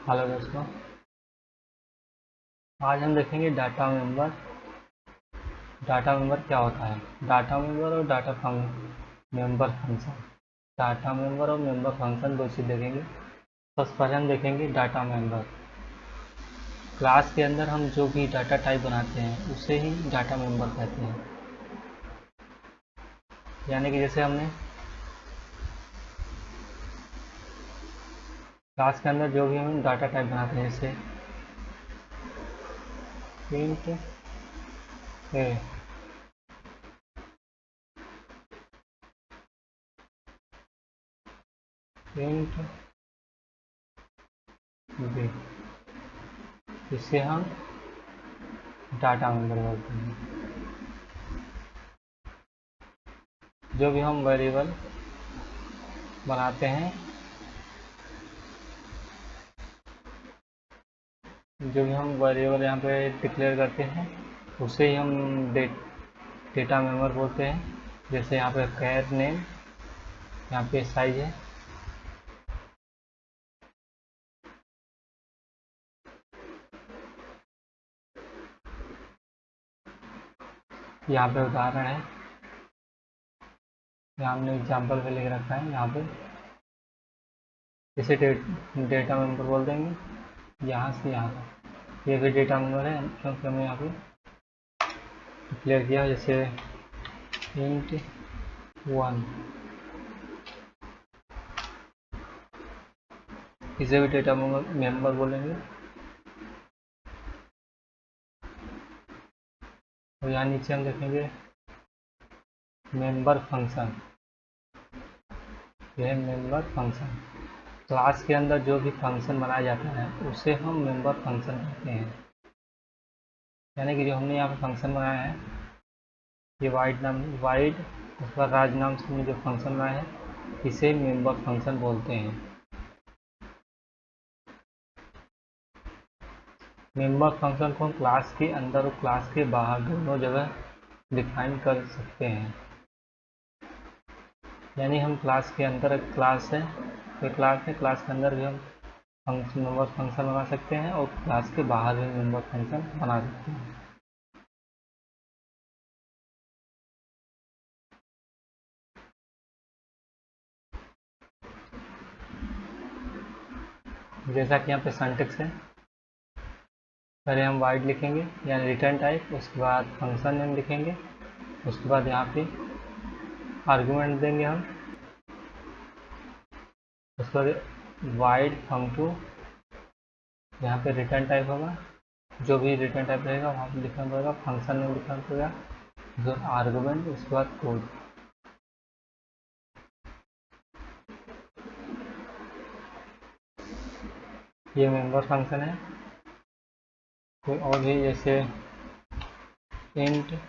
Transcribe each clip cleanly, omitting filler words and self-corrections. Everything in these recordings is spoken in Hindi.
हेलो दोस्तों, आज हम देखेंगे डाटा मेंबर। डाटा मेंबर क्या होता है? डाटा मेंबर और मेंबर फंक्शन। डाटा मेंबर और मेंबर फंक्शन दो चीज़ देखेंगे। सबसे पहले हम देखेंगे डाटा मेंबर। क्लास के अंदर हम जो भी डाटा टाइप बनाते हैं उसे ही डाटा मेंबर कहते हैं। यानी कि जैसे हमने क्लास के अंदर जो भी हम डाटा टाइप बनाते हैं, जैसे प्रिंट ए, प्रिंट बी, इसे हम डाटा मेंबर बोलते हैं। जो भी हम वेरिएबल बनाते हैं, जो भी हम वेरिएबल यहाँ पे डिक्लेयर करते हैं उसे ही हम डेटा मेंबर बोलते हैं। जैसे यहाँ पे कैर नेम, यहाँ पे साइज है, यहाँ पे उदाहरण है, यहाँ हमने एग्जाम्पल पे लिख रखा है। यहाँ पे इसे डेटा मेंबर बोल देंगे। यहाँ से यहाँ तक ये भी डेटा मेंबर है, क्योंकि हमने यहाँ पे डिक्लेयर किया। जैसे इंट 1, इसे भी डेटा मेंबर बोलेंगे। और यहाँ नीचे हम देखेंगे मेंबर फंक्शन। यह मेंबर फंक्शन, क्लास के अंदर जो भी फंक्शन बनाया जाता है उसे हम मेंबर फंक्शन कहते हैं। यानी कि जो हमने यहाँ पे फंक्शन बनाया है, ये वाइड उसके बाद राज नाम से हमने जो फंक्शन बनाया है इसे मेंबर फंक्शन बोलते हैं। मेंबर फंक्शन को हम क्लास के अंदर और क्लास के बाहर दोनों जगह डिफाइन कर सकते हैं। यानी हम क्लास के अंदर एक क्लास है, तो क्लास है, क्लास के अंदर भी हम मेंबर फंक्शन बना सकते हैं और क्लास के बाहर भी मेंबर फंक्शन बना सकते हैं। जैसा कि यहाँ पे सिंटैक्स है, पहले हम वाइड लिखेंगे यानी रिटर्न टाइप, उसके बाद फंक्शन नेम लिखेंगे, उसके बाद यहाँ पे आर्गुमेंट देंगे हम, उसके बाद वाइड fun2, यहाँ पे रिटर्न टाइप होगा, जो भी रिटर्न टाइप रहेगा वहाँ पे लिखना पड़ेगा, फंक्शन नेम लिखना पड़ेगा, जो आर्गुमेंट, उसके बाद कोड। ये मेंबर फंक्शन है। कोई और भी जैसे इंट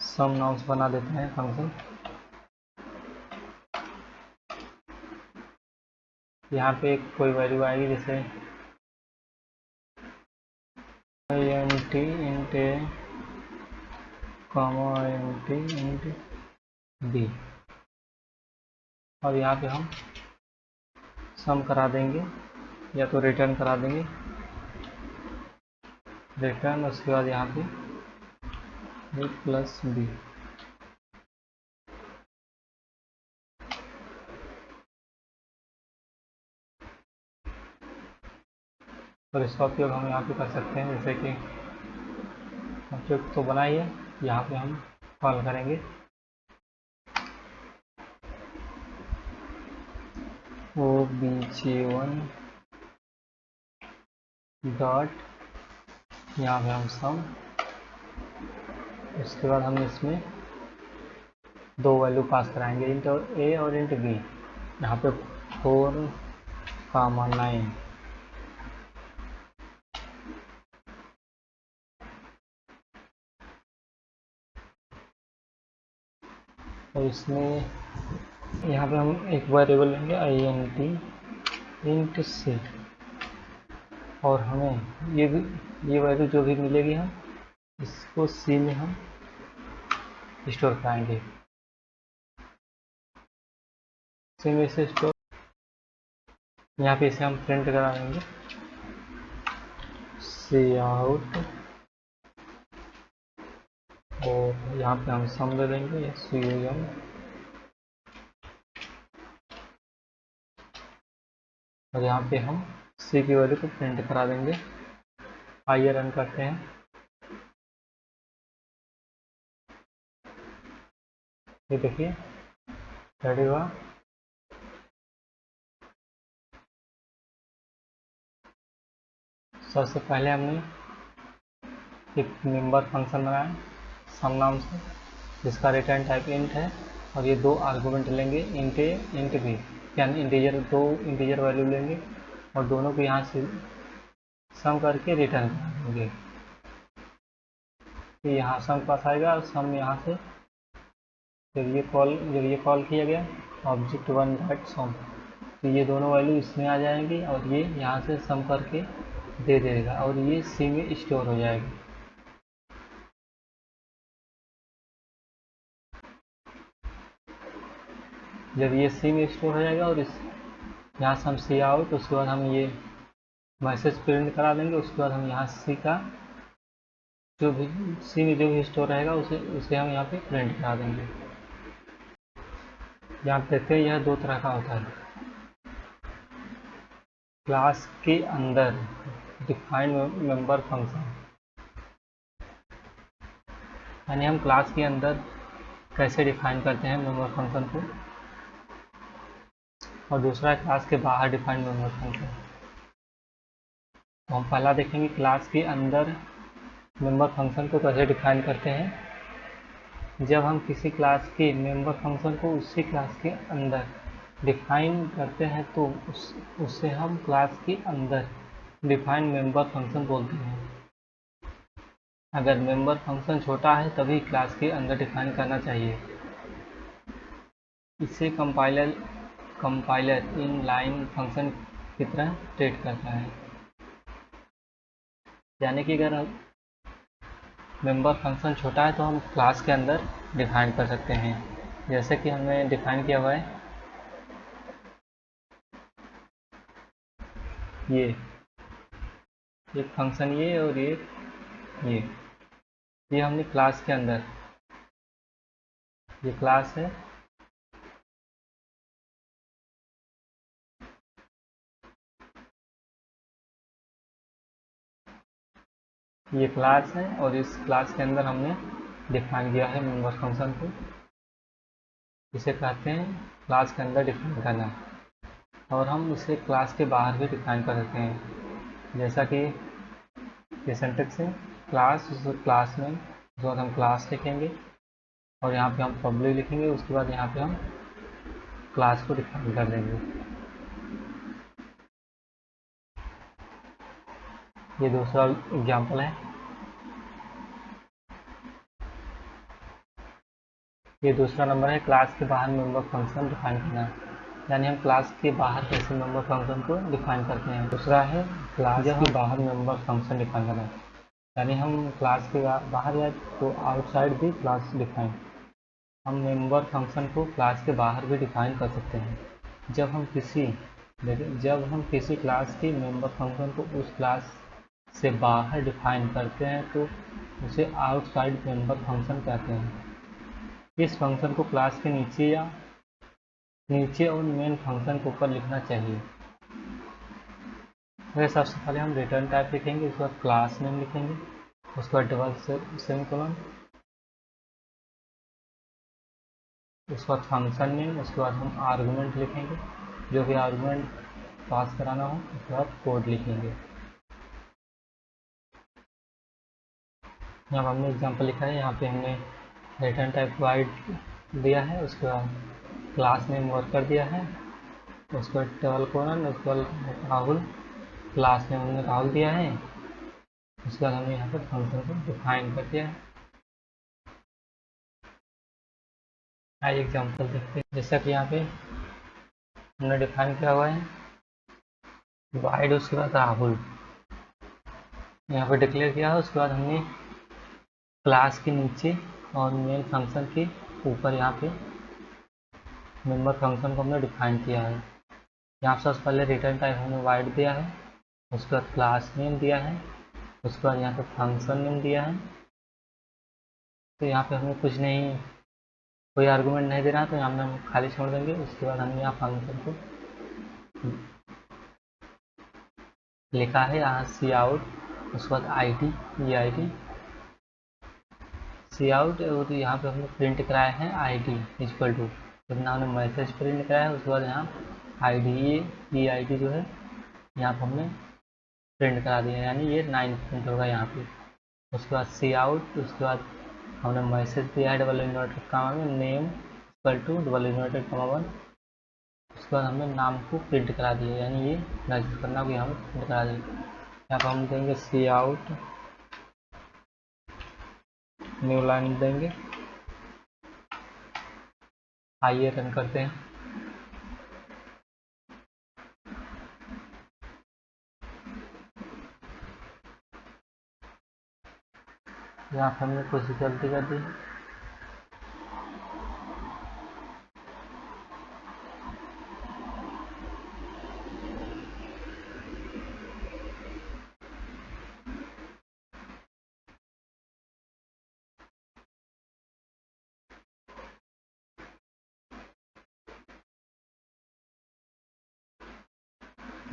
सम नाउन्स बना देते हैं फंक्शन। यहाँ पे कोई वैल्यू आएगी, जैसे इंट इंट ए कॉमा इंट बी, और यहाँ पे हम सम करा देंगे या तो रिटर्न करा देंगे, रिटर्न, उसके बाद यहाँ पे ए प्लस बी। और इसका उपयोग हम यहाँ पे कर सकते हैं, जैसे कि ऑब्जेक्ट तो बना ही है, यहाँ पे हम कॉल करेंगे obj1 डॉट, यहाँ पे हम सम, उसके बाद हम इसमें दो वैल्यू पास कराएंगे, इंट ए और इंट बी। यहाँ पे 4, 9। और इसमें यहाँ पे हम एक वेरिएबल लेंगे इंट सी, और हमें ये वैल्यू जो भी मिलेगी हम इसको सी में हम स्टोर कराएंगे। सी में से स्टोर यहाँ पे इसे हम प्रिंट करा देंगे सी आउट, और यहाँ पे हम सम दे देंगे SUM, और यहाँ पे हम सी की वैल्यू को प्रिंट करा देंगे। आइए रन करते हैं। ये देखिए रेडी हुआ। सबसे पहले हमने एक मेंबर फंक्शन बनाया सम नाम से, जिसका रिटर्न टाइप इंट है, और ये दो आर्गुमेंट लेंगे इंट ए इंट बी, यानी इंटीजर, दो इंटीजर वैल्यू लेंगे और दोनों को यहाँ से सम करके रिटर्न कर देंगे। तो यहाँ सम पास आएगा और सम यहाँ से जब ये कॉल किया गया ऑब्जेक्ट वन डॉट सम, तो ये दोनों वैल्यू इसमें आ जाएंगी और ये यहाँ से सम करके दे देगा और ये सी में स्टोर हो जाएगा। जब ये सी में स्टोर हो जाएगा और इस यहाँ से हम सी आउट, उसके बाद हम ये मैसेज प्रिंट करा देंगे। उसके बाद हम यहाँ सी का जो भी सी में जो भी स्टोर रहेगा उसे हम यहाँ पे प्रिंट करा देंगे। यहाँ पे देखते हैं यह दो तरह का होता है। क्लास के अंदर डिफाइंड मेंबर फंक्शन, यानी हम क्लास के अंदर कैसे डिफाइन करते हैं मेंबर फंक्शन को, और दूसरा क्लास के बाहर डिफाइंड मेंबर फंक्शन। तो हम पहला देखेंगे क्लास के अंदर मेंबर फंक्शन को कैसे डिफाइन करते हैं। जब हम किसी क्लास के मेंबर फंक्शन को उसी क्लास के अंदर डिफाइन करते हैं तो उससे हम क्लास के अंदर डिफाइन मेंबर फंक्शन बोलते हैं। अगर मेंबर फंक्शन छोटा है तभी क्लास के अंदर डिफाइन करना चाहिए। इसे कंपाइलर इन लाइन फंक्शन की तरह ट्रीट करता है, यानी कि अगर मेंबर फंक्शन छोटा है तो हम क्लास के अंदर डिफाइन कर सकते हैं। जैसे कि हमने डिफाइन किया हुआ है ये एक फंक्शन ये और ये हमने क्लास के अंदर, ये क्लास है, ये क्लास है और इस क्लास के अंदर हमने डिफाइन किया है मेंबर फंक्शन को। इसे कहते हैं क्लास के अंदर डिफाइन करना, और हम इसे क्लास के बाहर भी डिफाइन कर सकते हैं। जैसा कि ये सिंटैक्स है क्लास, उस क्लास में उसके बाद हम क्लास लिखेंगे और यहाँ पे हम पब्लिक लिखेंगे। उसके बाद यहाँ पे हम क्लास को डिफाइन कर देंगे। ये दूसरा एग्जाम्पल है। ये दूसरा नंबर है क्लास के बाहर मेंबर फंक्शन डिफाइन करना, यानी हम क्लास के बाहर कैसे मेंबर फंक्शन को डिफाइन करते हैं। दूसरा है क्लास के बाहर मेंबर फंक्शन डिफाइन करना, यानी हम क्लास के बाहर या तो आउटसाइड भी क्लास डिफाइन, हम मेंबर फंक्शन को क्लास के बाहर भी डिफाइन कर सकते हैं। जब हम किसी क्लास के मेंबर फंक्शन को उस क्लास से बाहर डिफाइन करते हैं तो उसे आउटसाइड मेंबर फंक्शन कहते हैं। इस फंक्शन को क्लास के नीचे और मेन फंक्शन के ऊपर लिखना चाहिए। वैसे सबसे पहले हम रिटर्न टाइप लिखेंगे, उसके बाद क्लास नेम लिखेंगे, उसके बाद डबल सेमीकोलन, उसके बाद फंक्शन नेम, उसके बाद हम आर्गुमेंट लिखेंगे, जो भी आर्गुमेंट पास कराना हो, उसके बाद कोड लिखेंगे। यहाँ हमने एग्जांपल लिखा है, यहाँ पे हमने रिटर्न टाइप वाइड दिया है, उसके बाद क्लास नेम वर्कर दिया है, उसके बाद डबल कोलन, उसके बाद राहुल, क्लास नेम हमने राहुल दिया है, उसके बाद हमने यहाँ पर फंक्शन को डिफाइन कर दिया है। आइए एग्जांपल देखते हैं। जैसा कि यहाँ पे हमने डिफाइन किया हुआ है वाइड, उसके बाद राहुल यहाँ पे डिक्लेयर किया है। उसके बाद हमने क्लास के नीचे और मेन फंक्शन के ऊपर यहाँ पे मेंबर फंक्शन को हमने डिफाइन किया है। यहाँ सबसे पहले रिटर्न टाइप हमने वाइड दिया है, उसके बाद क्लास नेम दिया है, उसके बाद यहाँ पे फंक्शन नेम दिया है। तो यहाँ पे हमें कुछ नहीं, कोई आर्गूमेंट नहीं देना है, तो यहाँ पे हम खाली छोड़ देंगे। उसके बाद हमने यहाँ फंक्शन को लिखा है यहाँ सी आउट, उसके बाद आई डी, ये आई डी सी आउट, और यहाँ पे हमने प्रिंट कराया है आई डी इक्वल टू, जितना हमने मैसेज प्रिंट कराया है उसके बाद यहाँ आई डी, ये आई डी जो है यहाँ पर हमने प्रिंट करा दिया, यानी ये 9 प्रिंट होगा यहाँ पे। उसके बाद सी आउट, उसके बाद हमने मैसेज दिया है डबल इन्वर्टेड कामा में name equal to double inverted comma 1, उसके बाद हमने नाम को प्रिंट करा दिया, यानी ये मैसेज करना को यहाँ पर प्रिंट करा दिया। यहाँ पर हम देंगे सी आउट, न्यू लाइन देंगे। आइए रन करते हैं। यहाँ पर हमने कुछ गलती कर दी।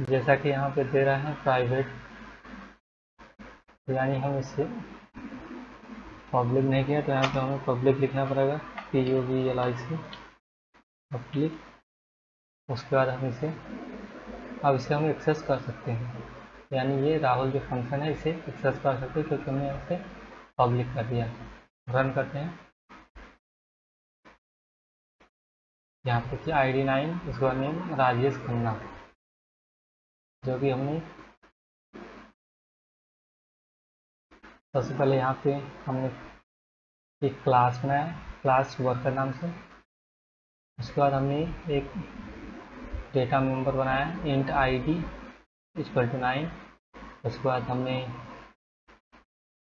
जैसा कि यहाँ पे दे रहा है प्राइवेट, यानी हम इससे पब्लिक नहीं किया, तो यहाँ पे हमें पब्लिक लिखना पड़ेगा, PUBLIC पब्लिक। उसके बाद हम इसे, अब इसे हम एक्सेस कर सकते हैं, यानी ये राहुल जो फंक्शन है इसे एक्सेस कर सकते हैं, क्योंकि हमने इसे पब्लिक कर दिया। रन करते हैं। यहाँ पे कि ID 9, उसके बाद नेम राजेश खन्ना, जो कि हमने सबसे पहले यहाँ पे हमने एक क्लास बनाया, क्लास वर्कर नाम से। उसके बाद हमने एक डेटा मेंबर बनाया इंट ID इक्वल टू 9। उसके बाद हमने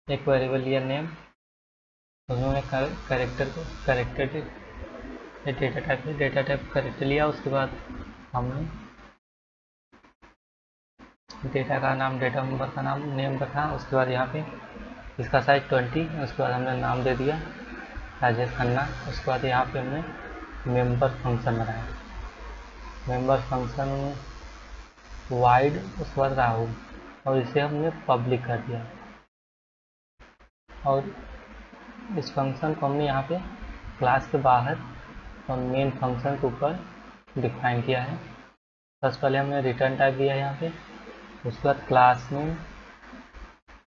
एक वेरिएबल लिया नेम, उसमें करेक्टर डेटा टाइप करेक्टर लिया। उसके बाद हमने डेटा का नाम, डेटा मेंबर का नाम नेम रखा। उसके बाद यहाँ पे इसका साइज 20, उसके बाद हमने नाम दे दिया राजेश खन्ना। उसके बाद यहाँ पे हमने मेंबर फंक्शन बनाया, मेंबर फंक्शन वाइड, उसके बाद राहुल, और इसे हमने पब्लिक कर दिया। और इस फंक्शन को हमने यहाँ पे क्लास के बाहर और मेन फंक्शन के ऊपर डिफाइन किया है। सबसे पहले हमने रिटर्न टाइप दिया है यहाँ पे, उसके बाद क्लास में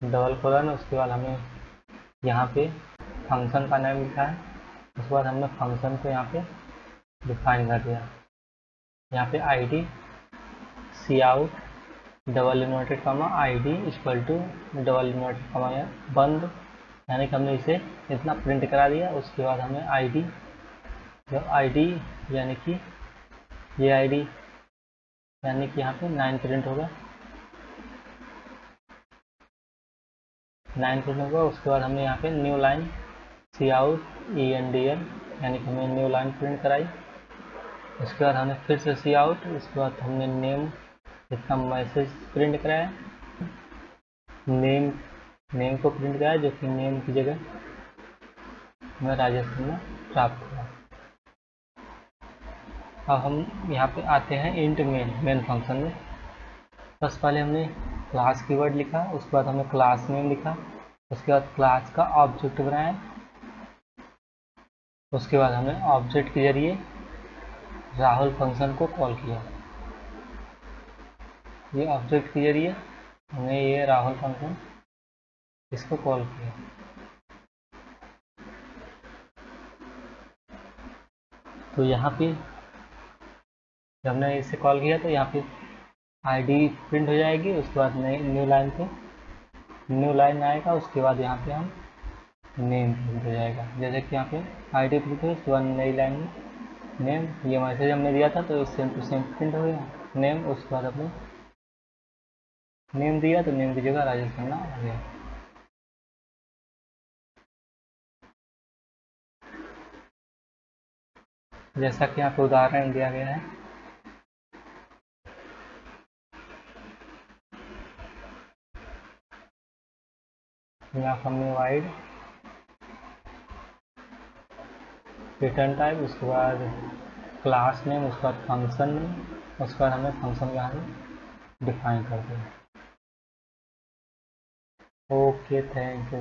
डबल कोलन, उसके बाद हमें यहाँ पे फंक्शन का नाम लिखा है। उसके बाद हमने फंक्शन को यहाँ पे डिफाइन कर दिया। यहाँ पे ID सी आउट double inverted comma ID equal to double inverted comma बंद, यानी कि हमने इसे इतना प्रिंट करा दिया। उसके बाद हमें ID, जब ID यानी कि ये ID यानी कि यहाँ पे 9 प्रिंट होगा, 9 प्रिंट होगा। उसके बाद हमने यहाँ पे न्यू लाइन सी आउट ENDL, यानी कि हमने न्यू लाइन प्रिंट कराई। उसके बाद हमने फिर से सी आउट, उसके बाद हमने नेम, इसका मैसेज प्रिंट कराया, नेम को प्रिंट कराया, जो कि नेम की जगह हमें राजेश खन्ना प्राप्त हुआ। अब हम यहाँ पे आते हैं इंट मेन फंक्शन में। सबसे पहले हमने क्लास कीवर्ड लिखा, उसके बाद हमने क्लास नेम लिखा, उसके बाद क्लास का ऑब्जेक्ट बनाया। उसके बाद हमने ऑब्जेक्ट के जरिए राहुल फंक्शन को कॉल किया। ये ऑब्जेक्ट के जरिए हमने ये राहुल फंक्शन इसको कॉल किया। तो यहाँ पे जब हमने इसे कॉल किया तो यहाँ पे ID प्रिंट हो जाएगी। उसके बाद न्यू लाइन पे न्यू लाइन आएगा, उसके बाद यहाँ पे हम नेम प्रिंट हो जाएगा। जैसे कि यहाँ पे ID प्रिंट हुई, उसके बाद नई लाइन में नेम, ये मैसेज हमने दिया था तो सेम टू सेम प्रिंट हो गया नेम। उसके बाद अपने नेम दिया तो नेम की जगह राजेश खन्ना आ गया। जैसा कि यहाँ पे उदाहरण दिया गया है, यहाँ पर हमने वाइड रिटर्न टाइप, उसके बाद क्लास नेम, उसके बाद फंक्शन नेम, उसके बाद हमने फंक्शन यहाँ पे डिफाइन कर दिया। Okay, thank you.